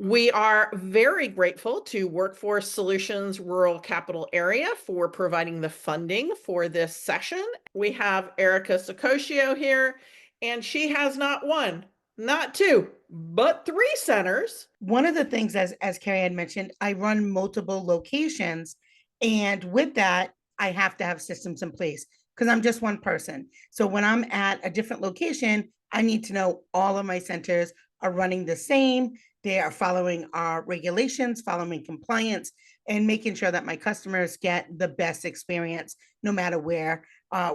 We are very grateful to Workforce Solutions Rural Capital Area for providing the funding for this session. We have Erica Sacosio here, and she has not one, not two, but three centers. One of the things, as Carrie had mentioned, I run multiple locations, and with that, I have to have systems in place because I'm just one person. So when I'm at a different location, I need to know all of my centers are running the same. They are following our regulations, following compliance, and making sure that my customers get the best experience no matter where,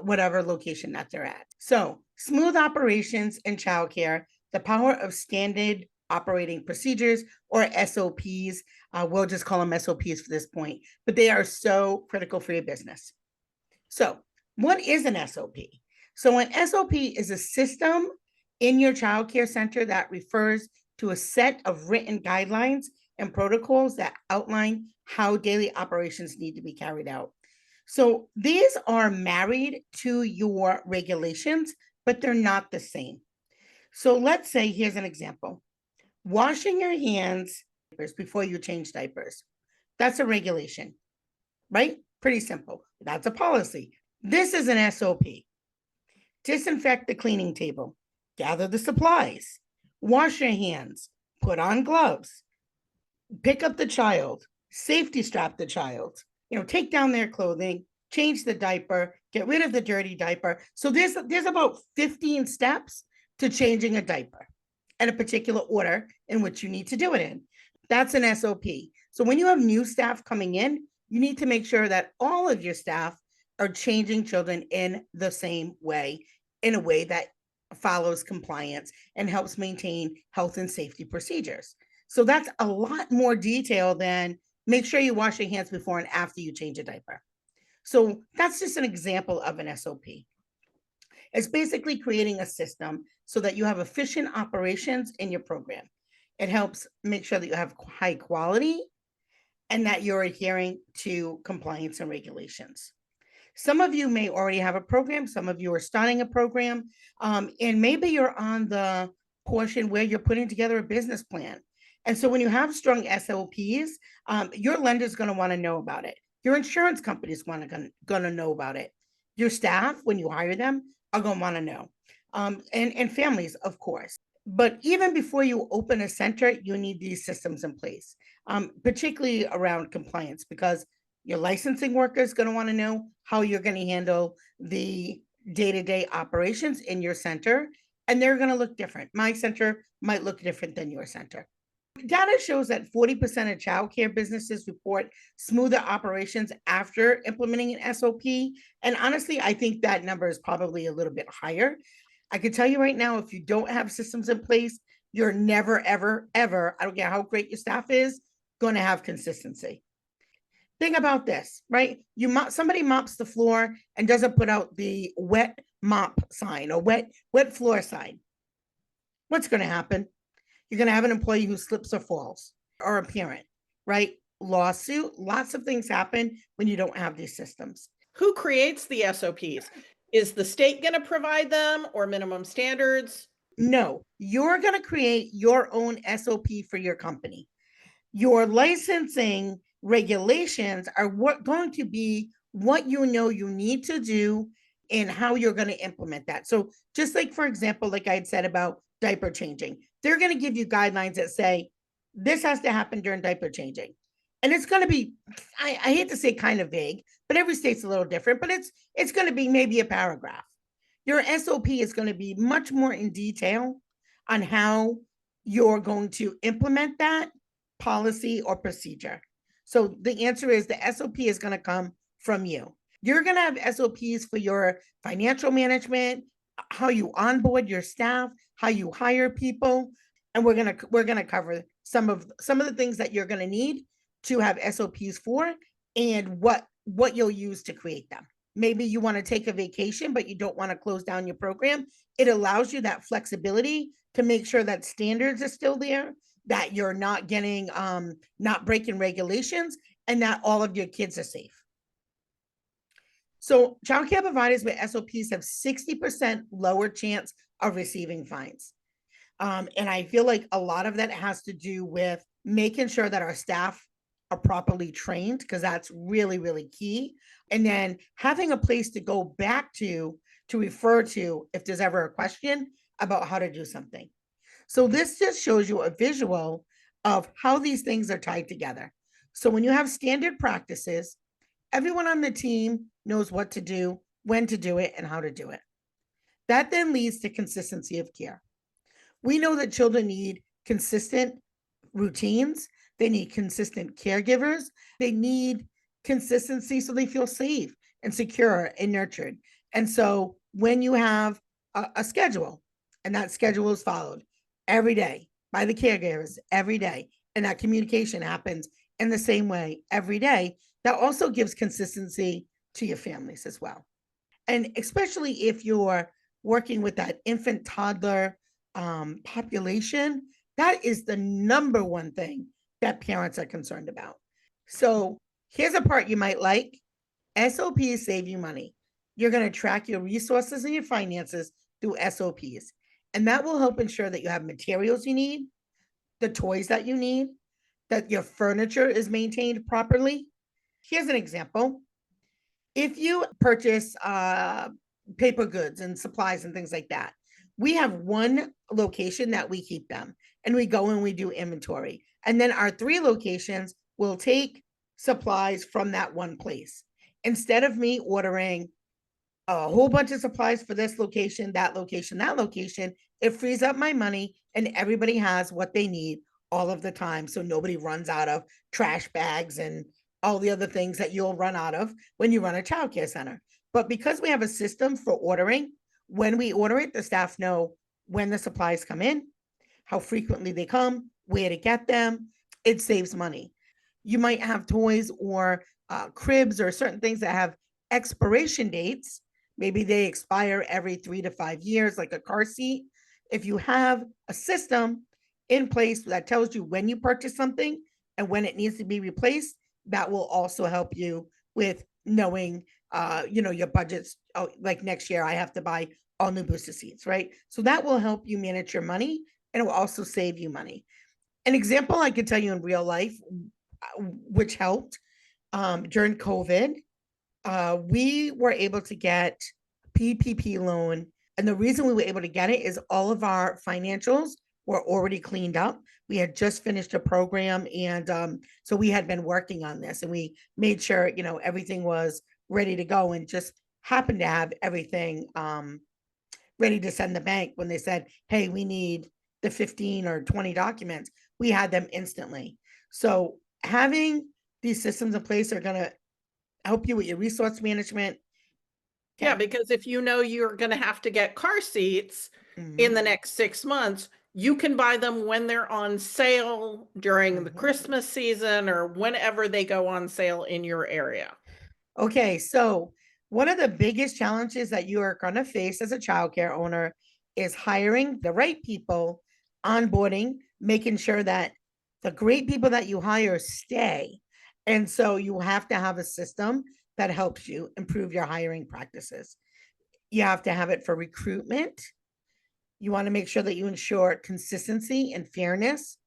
whatever location that they're at. So smooth operations in childcare, the power of standard operating procedures or SOPs. We'll just call them SOPs for this point, but they are so critical for your business. So, what is an SOP? So, an SOP is a system in your child care center that refers to a set of written guidelines and protocols that outline how daily operations need to be carried out. So, these are married to your regulations, but they're not the same. So, let's say here's an example. Washing your hands before you change diapers. That's a regulation, right? Pretty simple. That's a policy. This is an SOP. Disinfect the cleaning table, gather the supplies, wash your hands, put on gloves, pick up the child, safety strap the child, take down their clothing, change the diaper, get rid of the dirty diaper. So there's about 15 steps to changing a diaper at a particular order in which you need to do it in. That's an SOP. So when you have new staff coming in, you need to make sure that all of your staff are changing children in the same way, in a way that follows compliance and helps maintain health and safety procedures. So that's a lot more detail than make sure you wash your hands before and after you change a diaper. So that's just an example of an SOP. It's basically creating a system so that you have efficient operations in your program. It helps make sure that you have high quality and that you're adhering to compliance and regulations. Some of you may already have a program. Some of you are starting a program, and maybe you're on the portion where you're putting together a business plan. And so when you have strong SOPs, your lender is going to want to know about it. Your insurance company is going to know about it. Your staff, when you hire them, are going to want to know. And families, of course. But even before you open a center, you need these systems in place, particularly around compliance, because your licensing worker is going to want to know how you're going to handle the day-to-day operations in your center, and they're going to look different. My center might look different than your center. Data shows that 40% of childcare businesses report smoother operations after implementing an SOP. And honestly, I think that number is probably a little bit higher. I can tell you right now, if you don't have systems in place, you're never, ever, ever, I don't care how great your staff is, going to have consistency. Think about this, right? Somebody mops the floor and doesn't put out the wet mop sign or wet floor sign. What's going to happen? You're going to have an employee who slips or falls, or a parent, right? Lawsuit. Lots of things happen when you don't have these systems. Who creates the SOPs? Is the state going to provide them or minimum standards? No, you're going to create your own SOP for your company. Your licensing regulations are going to be what you need to do and how you're going to implement that. So just like, for example, like I had said about diaper changing, they're going to give you guidelines that say this has to happen during diaper changing. And it's going to be, I hate to say kind of vague, but every state's a little different, but it's going to be maybe a paragraph. Your SOP is going to be much more in detail on how you're going to implement that policy or procedure. So the answer is the SOP is going to come from you. You're going to have SOPs for your financial management, how you onboard your staff, how you hire people, and we're going to cover some of the things that you're going to need to have SOPs for and what you'll use to create them. Maybe you want to take a vacation, but you don't want to close down your program. It allows you that flexibility to make sure that standards are still there, that you're not getting, not breaking regulations, and that all of your kids are safe. So childcare providers with SOPs have 60% lower chance of receiving fines. And I feel like a lot of that has to do with making sure that our staff are properly trained, because that's really, really key. And then having a place to go back to refer to if there's ever a question about how to do something. So this just shows you a visual of how these things are tied together. So when you have standard practices, everyone on the team knows what to do, when to do it, and how to do it. That then leads to consistency of care. We know that children need consistent routines, they need consistent caregivers, they need consistency so they feel safe and secure and nurtured. And so when you have a schedule, and that schedule is followed every day by the caregivers every day, and that communication happens in the same way every day, that also gives consistency to your families as well. And especially if you're working with that infant toddler population, that is the number one thing that parents are concerned about. So here's a part you might like. SOPs save you money. You're going to track your resources and your finances through SOPs. And that will help ensure that you have materials you need, the toys that you need, that your furniture is maintained properly. Here's an example. If you purchase paper goods and supplies and things like that, we have one location that we keep them, and we go and we do inventory. And then our 3 locations will take supplies from that one place. Instead of me ordering a whole bunch of supplies for this location, that location, that location, it frees up my money and everybody has what they need all of the time. So nobody runs out of trash bags and all the other things that you'll run out of when you run a childcare center. But because we have a system for ordering, when we order it, the staff know when the supplies come in, how frequently they come, where to get them. It saves money. You might have toys or cribs or certain things that have expiration dates. Maybe they expire every 3 to 5 years, like a car seat. If you have a system in place that tells you when you purchase something and when it needs to be replaced, that will also help you with knowing, your budgets. Oh, like next year, I have to buy all new booster seats, right? So that will help you manage your money, and it will also save you money. An example I could tell you in real life, which helped during COVID, we were able to get PPP loan. And the reason we were able to get it is all of our financials were already cleaned up. We had just finished a program. And so we had been working on this, and we made sure, everything was ready to go, and just happened to have everything ready to send the bank when they said, hey, we need the 15 or 20 documents. We had them instantly. So having these systems in place are going to help you with your resource management. Yeah, because if you know you're going to have to get car seats in the Mhm. next 6 months, you can buy them when they're on sale during the Mhm. Christmas season or whenever they go on sale in your area. Okay, so one of the biggest challenges that you are going to face as a childcare owner is hiring the right people, onboarding, making sure that the great people that you hire stay. And so you have to have a system that helps you improve your hiring practices. You have to have it for recruitment. You want to make sure that you ensure consistency and fairness,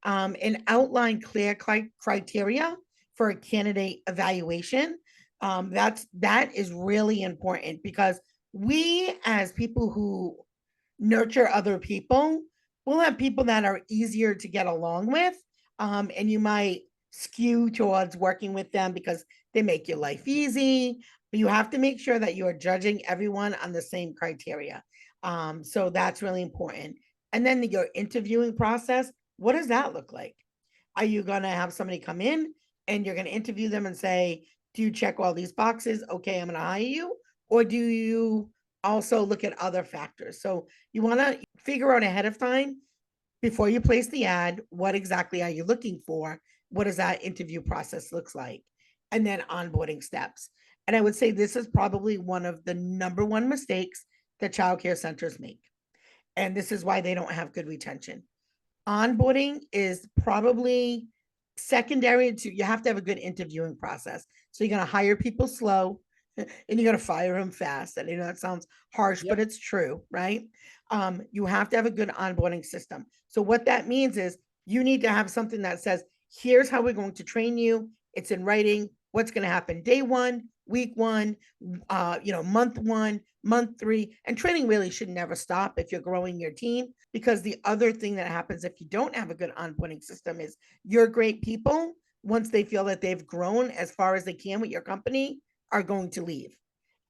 and outline clear criteria for a candidate evaluation. That is really important, because we, as people who nurture other people, will have people that are easier to get along with, and you might skew towards working with them because they make your life easy. But you have to make sure that you are judging everyone on the same criteria. So that's really important. And then your interviewing process, what does that look like? Are you going to have somebody come in and you're going to interview them and say, do you check all these boxes? Okay, I'm going to hire you. Or do you also look at other factors? So you want to figure out ahead of time, before you place the ad, what exactly are you looking for? What does that interview process looks like? And then onboarding steps. And I would say this is probably one of the number one mistakes that childcare centers make. And this is why they don't have good retention. Onboarding is probably secondary to, you have to have a good interviewing process. So you're going to hire people slow. and you got to fire them fast. And that sounds harsh, but Yep. it's true, right? You have to have a good onboarding system. So what that means is you need to have something that says, here's how we're going to train you. It's in writing. What's going to happen day one, week one, month one, month three. And training really should never stop if you're growing your team, because the other thing that happens if you don't have a good onboarding system is your great people, once they feel that they've grown as far as they can with your company, are going to leave.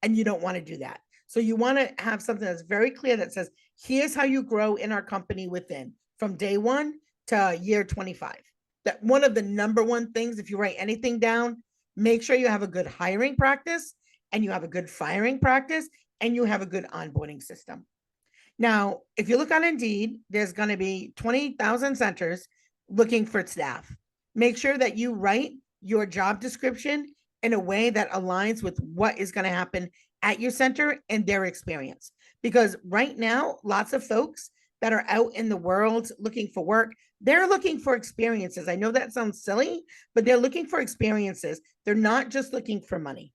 And you don't want to do that. So you want to have something that's very clear that says, here's how you grow in our company within from day one to year 25. That one of the number one things, if you write anything down, make sure you have a good hiring practice and you have a good firing practice and you have a good onboarding system. Now, if you look on Indeed, there's going to be 20,000 centers looking for staff. Make sure that you write your job description in a way that aligns with what is going to happen at your center and their experience. Because right now, lots of folks that are out in the world looking for work, they're looking for experiences. I know that sounds silly, but they're looking for experiences. They're not just looking for money.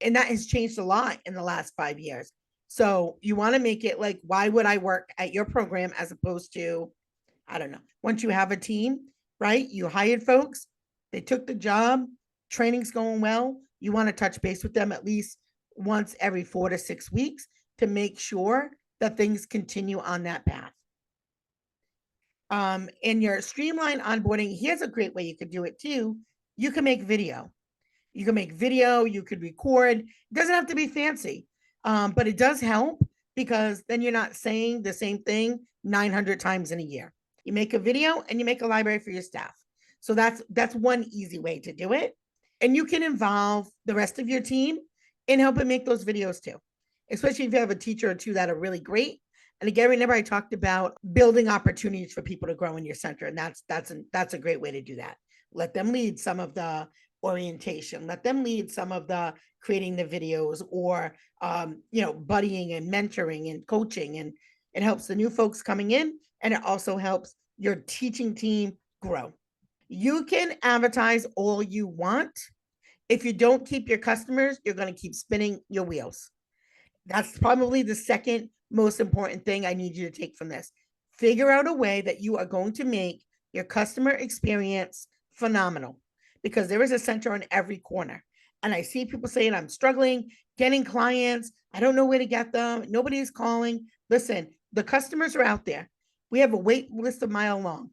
And that has changed a lot in the last 5 years. So you want to make it like, why would I work at your program as opposed to, I don't know, once you have a team, right? You hired folks, they took the job, training's going well. You want to touch base with them at least once every 4 to 6 weeks to make sure that things continue on that path. In your streamline onboarding, here's a great way you could do it too. You can make video. You can make video, you could record. It doesn't have to be fancy, but it does help because then you're not saying the same thing 900 times in a year. You make a video and you make a library for your staff. So that's one easy way to do it. And you can involve the rest of your team in helping make those videos too, especially if you have a teacher or two that are really great. And again, remember I talked about building opportunities for people to grow in your center, and that's a great way to do that. Let them lead some of the orientation, let them lead some of the creating the videos, or buddying and mentoring and coaching, and it helps the new folks coming in, and it also helps your teaching team grow. You can advertise all you want. If you don't keep your customers, you're going to keep spinning your wheels. That's probably the second most important thing I need you to take from this. Figure out a way that you are going to make your customer experience phenomenal, because there is a center on every corner. And I see people saying, I'm struggling getting clients. I don't know where to get them. Nobody's calling. Listen, the customers are out there. We have a wait list a mile long.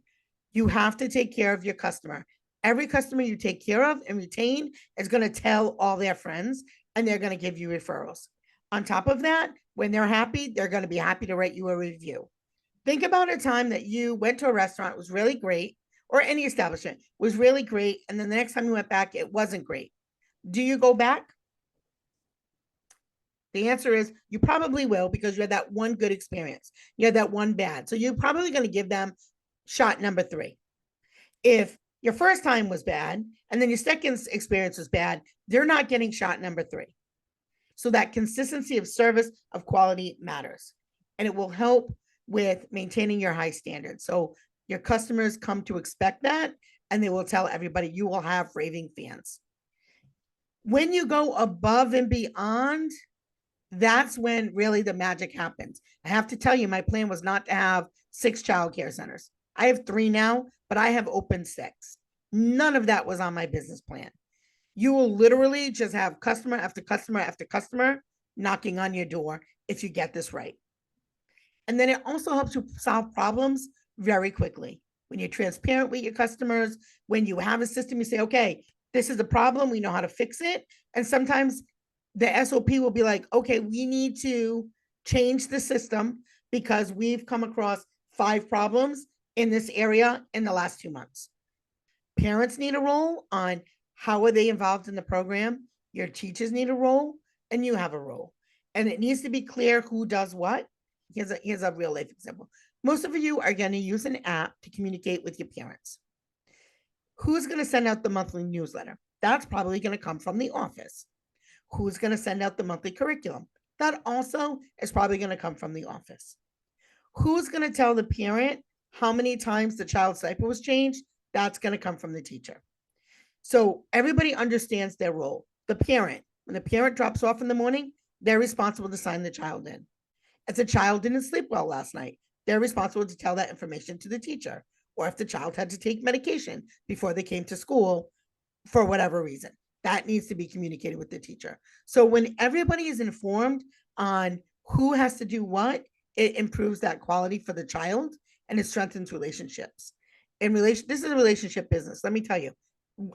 You have to take care of your customer. Every customer you take care of and retain is going to tell all their friends, and they're going to give you referrals. On top of that, when they're happy, they're going to be happy to write you a review. Think about a time that you went to a restaurant, it was really great, or any establishment was really great, and then the next time you went back, it wasn't great. Do you go back? The answer is you probably will, because you had that one good experience. You had that one bad. So you're probably going to give them shot number 3. If your first time was bad and then your second experience was bad, they're not getting shot number 3. So that consistency of service, of quality matters. And it will help with maintaining your high standards. So your customers come to expect that, and they will tell everybody you will have raving fans. When you go above and beyond, that's when really the magic happens. I have to tell you, my plan was not to have 6 childcare centers. I have 3 now, but I have opened 6. None of that was on my business plan. You will literally just have customer after customer after customer knocking on your door if you get this right. And then it also helps you solve problems very quickly. When you're transparent with your customers, when you have a system, you say, okay, this is the problem, we know how to fix it. And sometimes the SOP will be like, okay, we need to change the system because we've come across 5 problems in this area in the last 2 months. Parents need a role on how are they involved in the program. Your teachers need a role, and you have a role. And it needs to be clear who does what. Here's a real life example. Most of you are going to use an app to communicate with your parents. Who's going to send out the monthly newsletter? That's probably going to come from the office. Who's going to send out the monthly curriculum? That also is probably going to come from the office. Who's going to tell the parent how many times the child's diaper was changed? That's going to come from the teacher. So everybody understands their role. The parent, When the parent drops off in the morning, they're responsible to sign the child in. If the child didn't sleep well last night, they're responsible to tell that information to the teacher. Or if the child had to take medication before they came to school for whatever reason, that needs to be communicated with the teacher. So when everybody is informed on who has to do what, it improves that quality for the child and it strengthens relationships. This is a relationship business. Let me tell you,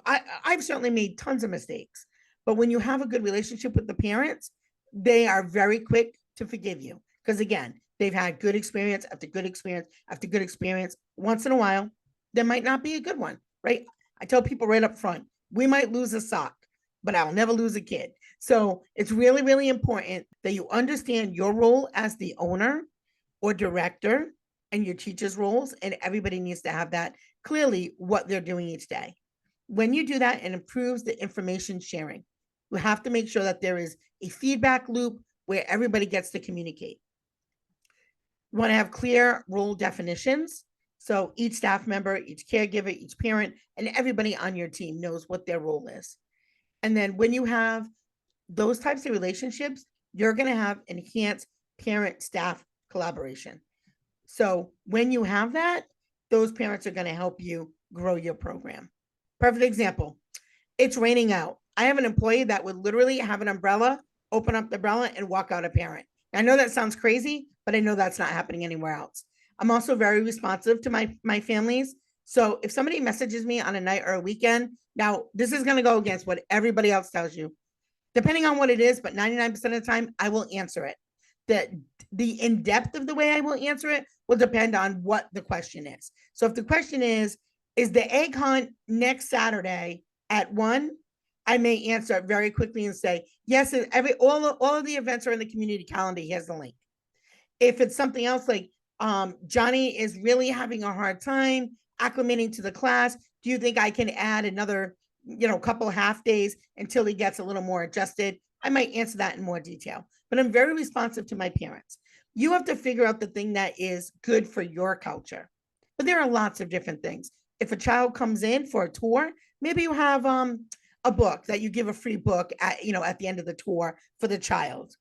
I've certainly made tons of mistakes, but when you have a good relationship with the parents, they are very quick to forgive you because again, they've had good experience after good experience after good experience. Once in a while, there might not be a good one, right? I tell people right up front, we might lose a sock, but I'll never lose a kid. So it's really, really important that you understand your role as the owner or director and your teacher's roles, and everybody needs to have that clearly what they're doing each day. When you do that, it improves the information sharing. You have to make sure that there is a feedback loop where everybody gets to communicate. You want to have clear role definitions. So each staff member, each caregiver, each parent, and everybody on your team knows what their role is. And then when you have those types of relationships, you're going to have enhanced parent staff collaboration. So when you have that, those parents are going to help you grow your program. Perfect example. It's raining out. I have an employee that would literally have an umbrella, open up the umbrella and walk out a parent. I know that sounds crazy, but I know that's not happening anywhere else. I'm also very responsive to my families. So if somebody messages me on a night or a weekend, now this is going to go against what everybody else tells you, depending on what it is, but 99% of the time I will answer it. The in-depth of the way I will answer it will depend on what the question is. So if the question is the egg hunt next Saturday at 1? I may answer it very quickly and say, yes, all of the events are in the community calendar. Here's the link. If it's something else like Johnny is really having a hard time acclimating to the class, do you think I can add another, couple half days until he gets a little more adjusted? I might answer that in more detail, but I'm very responsive to my parents. You have to figure out the thing that is good for your culture. But there are lots of different things. If a child comes in for a tour, maybe you have a book that you give a free book at the end of the tour for the child.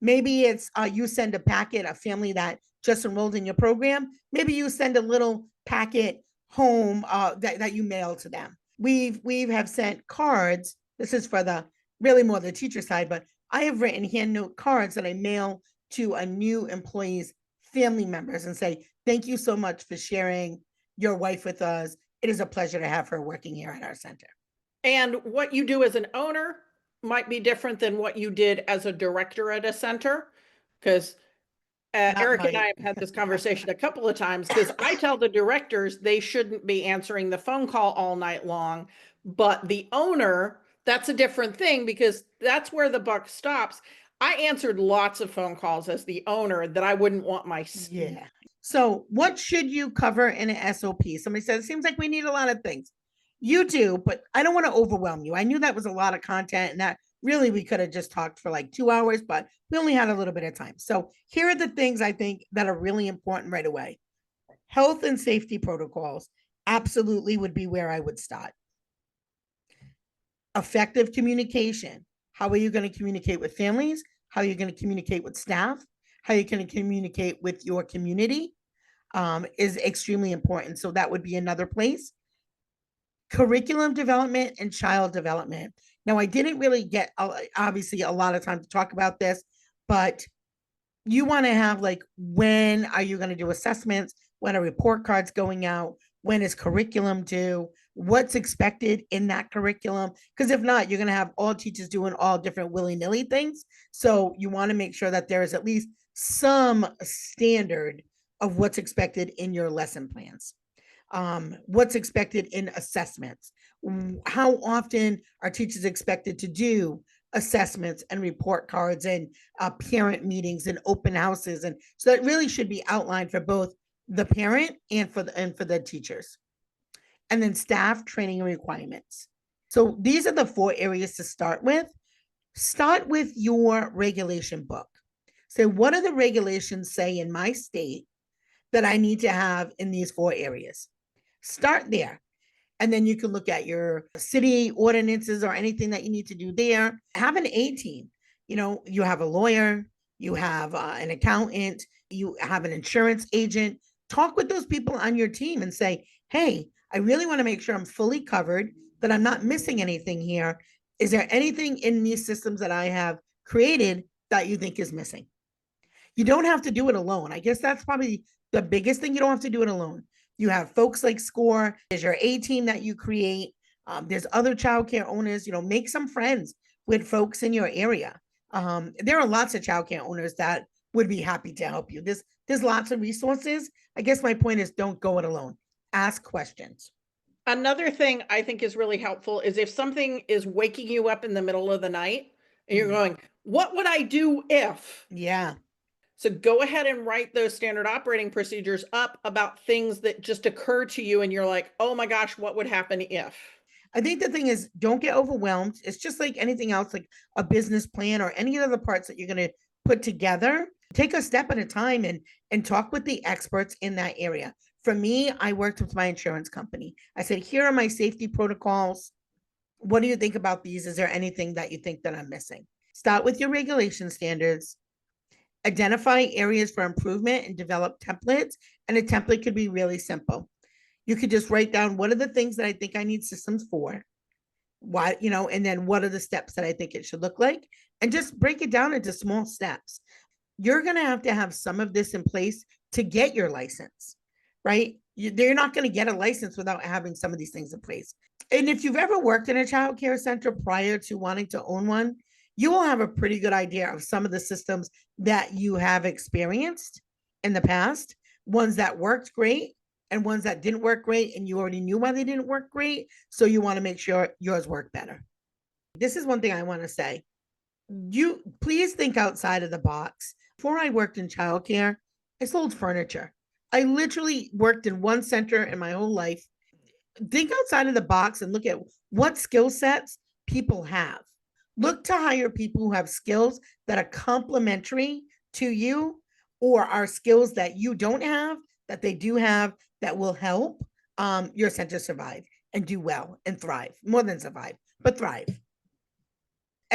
Maybe it's you send a packet, a family that just enrolled in your program. Maybe you send a little packet home that you mail to them. We have sent cards. This is for the really more the teacher side, but I have written hand note cards that I mail to a new employee's family members and say, thank you so much for sharing your wife with us. It is a pleasure to have her working here at our center. And what you do as an owner might be different than what you did as a director at a center, because Eric and I have had this conversation a couple of times because I tell the directors they shouldn't be answering the phone call all night long, but the owner, that's a different thing because that's where the buck stops. I answered lots of phone calls as the owner that I wouldn't want my. Yeah. So what should you cover in an SOP? Somebody said, it seems like we need a lot of things. You do, but I don't want to overwhelm you. I knew that was a lot of content and that really we could have just talked for like 2 hours, but we only had a little bit of time. So here are the things I think that are really important right away. Health and safety protocols absolutely would be where I would start. Effective communication. How are you going to communicate with families? How are you going to communicate with staff? How are you going to communicate with your community is extremely important. So that would be another place. Curriculum development and child development. Now, I didn't really get obviously a lot of time to talk about this, but you want to have like, when are you going to do assessments? When are report cards going out? When is curriculum due? What's expected in that curriculum? Because if not, you're going to have all teachers doing all different willy-nilly things. So you want to make sure that there is at least some standard of what's expected in your lesson plans. What's expected in assessments. How often are teachers expected to do assessments and report cards and parent meetings and open houses? And so that really should be outlined for both the parent and for the teachers. And then staff training requirements. So these are the 4 areas to start with. Start with your regulation book. So what do the regulations say in my state that I need to have in these 4 areas? Start there. And then you can look at your city ordinances or anything that you need to do there. Have an A team. You have a lawyer, you have an accountant, you have an insurance agent. Talk with those people on your team and say, hey, I really want to make sure I'm fully covered, that I'm not missing anything here. Is there anything in these systems that I have created that you think is missing? You don't have to do it alone. I guess that's probably the biggest thing. You don't have to do it alone. You have folks like SCORE, there's your A team that you create. There's other childcare owners, make some friends with folks in your area. There are lots of childcare owners that would be happy to help you. There's lots of resources. I guess my point is don't go it alone. Ask questions. Another thing I think is really helpful is if something is waking you up in the middle of the night and you're going, what would I do if? Yeah. So go ahead and write those standard operating procedures up about things that just occur to you and you're like, oh my gosh, what would happen if? I think the thing is, don't get overwhelmed. It's just like anything else, like a business plan or any other parts that you're going to put together. Take a step at a time and talk with the experts in that area. For me, I worked with my insurance company. I said, here are my safety protocols. What do you think about these? Is there anything that you think that I'm missing? Start with your regulation standards. Identify areas for improvement and develop templates. And a template could be really simple. You could just write down what are the things that I think I need systems for, why, and then what are the steps that I think it should look like, and just break it down into small steps. You're going to have some of this in place to get your license, right? They're not going to get a license without having some of these things in place. And if you've ever worked in a child care center prior to wanting to own one, you will have a pretty good idea of some of the systems that you have experienced in the past, ones that worked great and ones that didn't work great, and you already knew why they didn't work great. So you want to make sure yours work better. This is one thing I want to say. You please think outside of the box. Before I worked in childcare, I sold furniture. I literally worked in one center in my whole life. Think outside of the box and look at what skill sets people have. Look to hire people who have skills that are complementary to you, or are skills that you don't have, that they do have, that will help your center survive and do well and thrive. More than survive, but thrive.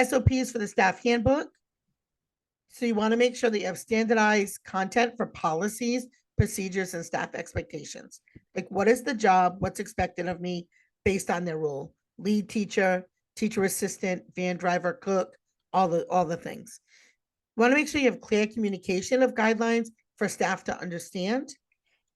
SOPs for the staff handbook. So you want to make sure that you have standardized content for policies, procedures, and staff expectations. Like, what is the job? What's expected of me based on their role? Lead teacher, teacher assistant, van driver, cook, all the things. You want to make sure you have clear communication of guidelines for staff to understand,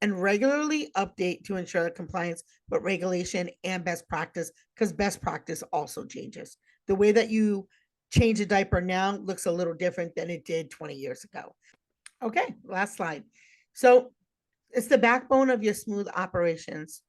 and regularly update to ensure that compliance with regulation and best practice, because best practice also changes. The way that you change a diaper now looks a little different than it did 20 years ago. Okay, last slide. So it's the backbone of your smooth operations.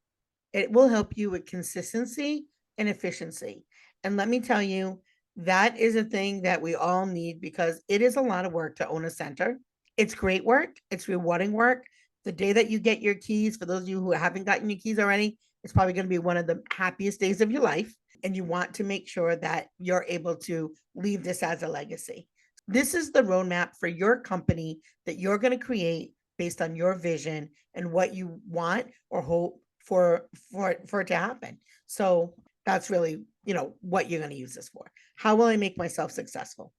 It will help you with consistency and efficiency. And let me tell you, that is a thing that we all need, because it is a lot of work to own a center. It's great work. It's rewarding work. The day that you get your keys, for those of you who haven't gotten your keys already, it's probably going to be one of the happiest days of your life. And you want to make sure that you're able to leave this as a legacy. This is the roadmap for your company that you're going to create based on your vision and what you want or hope for it to happen. So that's really, what you're going to use this for. How will I make myself successful?